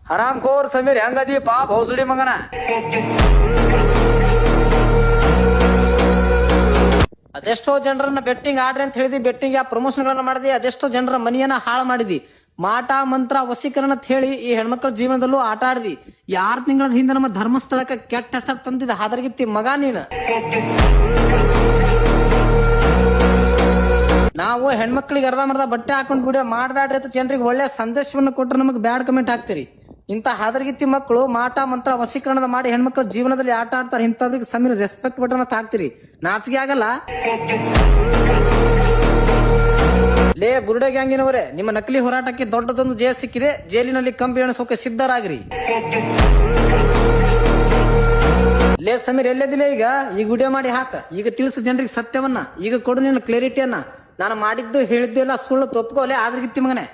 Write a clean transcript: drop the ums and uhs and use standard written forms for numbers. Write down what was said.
ಹರಾಮ್ Khor Sameer ಹೆಂಗದಿ ಪಾ ಭೌಸುಡಿ ಮಗನ. ಅದೆಷ್ಟೋ ಜನರನ್ನ ಬೆಟ್ಟಿಂಗ್ ಆಡ್ರಿ ಅಂತ ಹೇಳಿದಿ, ಬೆಟ್ಟಿಂಗ್ ಪ್ರಮೋಷನ್ ಗಳನ್ನ ಮಾಡಿದಿ, ಅದೆಷ್ಟೋ ಜನರ ಮನಿಯನ್ನ ಹಾಳು ಮಾಡಿದಿ. ಮಾಟ ಮಂತ್ರ ವಶೀಕರಣ ಅಂತ ಹೇಳಿ ಈ ಹೆಣ್ಮಕ್ಳ ಜೀವನದಲ್ಲೂ ಆಟ ಆಡ್ದಿ. 6 ತಿಂಗಳ ಹಿಂದೆ ನಮ್ಮ ಧರ್ಮಸ್ಥಳಕ್ಕೆ ಕೆಟ್ಟ ಹೆಸರು ತಂದಿದ್ದ ಹಾದರ್ಗಿತ್ತಿ ಮಗ ನೀನು. ನಾವು ಹೆಣ್ಮಕ್ಳಿಗೆ ಅರ್ಧಮರ್ಧ ಬಟ್ಟೆ ಹಾಕೊಂಡ್ ಬಿಡ ಮಾಡ್ಬ್ಯಾಡ್ರಿ ಅಂತ ಜನರಿಗೆ ಒಳ್ಳೆ ಸಂದೇಶವನ್ನು ಕೊಟ್ಟರೆ ನಮಗೆ ಬ್ಯಾಡ್ ಕಮೆಂಟ್ ಹಾಕ್ತಿರಿ. ಇಂತ ಹಾದರ್ಗಿತ್ತಿ ಮಕ್ಕಳು ಮಾಟ ಮಂತ್ರ ವಶೀಕರಣ ಮಾಡಿ ಹೆಣ್ಮಕ್ಳ ಜೀವನದಲ್ಲಿ ಆಟ ಆಡ್ತಾರೆ. ಇಂಥವ್ರಿಗೆ ಸಮೀರ್ ರೆಸ್ಪೆಕ್ಟ್ ಬಟನ್ ಅಂತ ಹಾಕ್ತಿರಿ. ನಾಚಿಕೆ ಆಗಲ್ಲ? ಲೇ ಬುರುಡೆ ಗ್ಯಾಂಗಿನವರೇ, ನಿಮ್ಮ ನಕಲಿ ಹೋರಾಟಕ್ಕೆ ದೊಡ್ಡದೊಂದು ಜಯ ಸಿಕ್ಕಿದೆ. ಜೈಲಿನಲ್ಲಿ ಕಂಬಿ ಎಣಿಸೋಕೆ ಸಿದ್ಧರಾಗ್ರಿ. ಲೇ ಸಮೀರ್ ಎಲ್ಲದಿಲ್ಲ ಈಗ ವಿಡಿಯೋ ಮಾಡಿ ಹಾಕ. ಈಗ ತಿಳಿಸ ಜನರಿಗೆ ಸತ್ಯವನ್ನ. ಈಗ ಕೊಡು ನಿನ್ನ ಕ್ಲಾರಿಟಿಯನ್ನ. ನಾನು ಮಾಡಿದ್ದು ಹೇಳಿದ್ದು ಎಲ್ಲ ಸುಳ್ಳು, ತಪ್ಪುಕೋಲೆ ಆದ್ರಗಿತ್ತಿ ಮಗನೇ.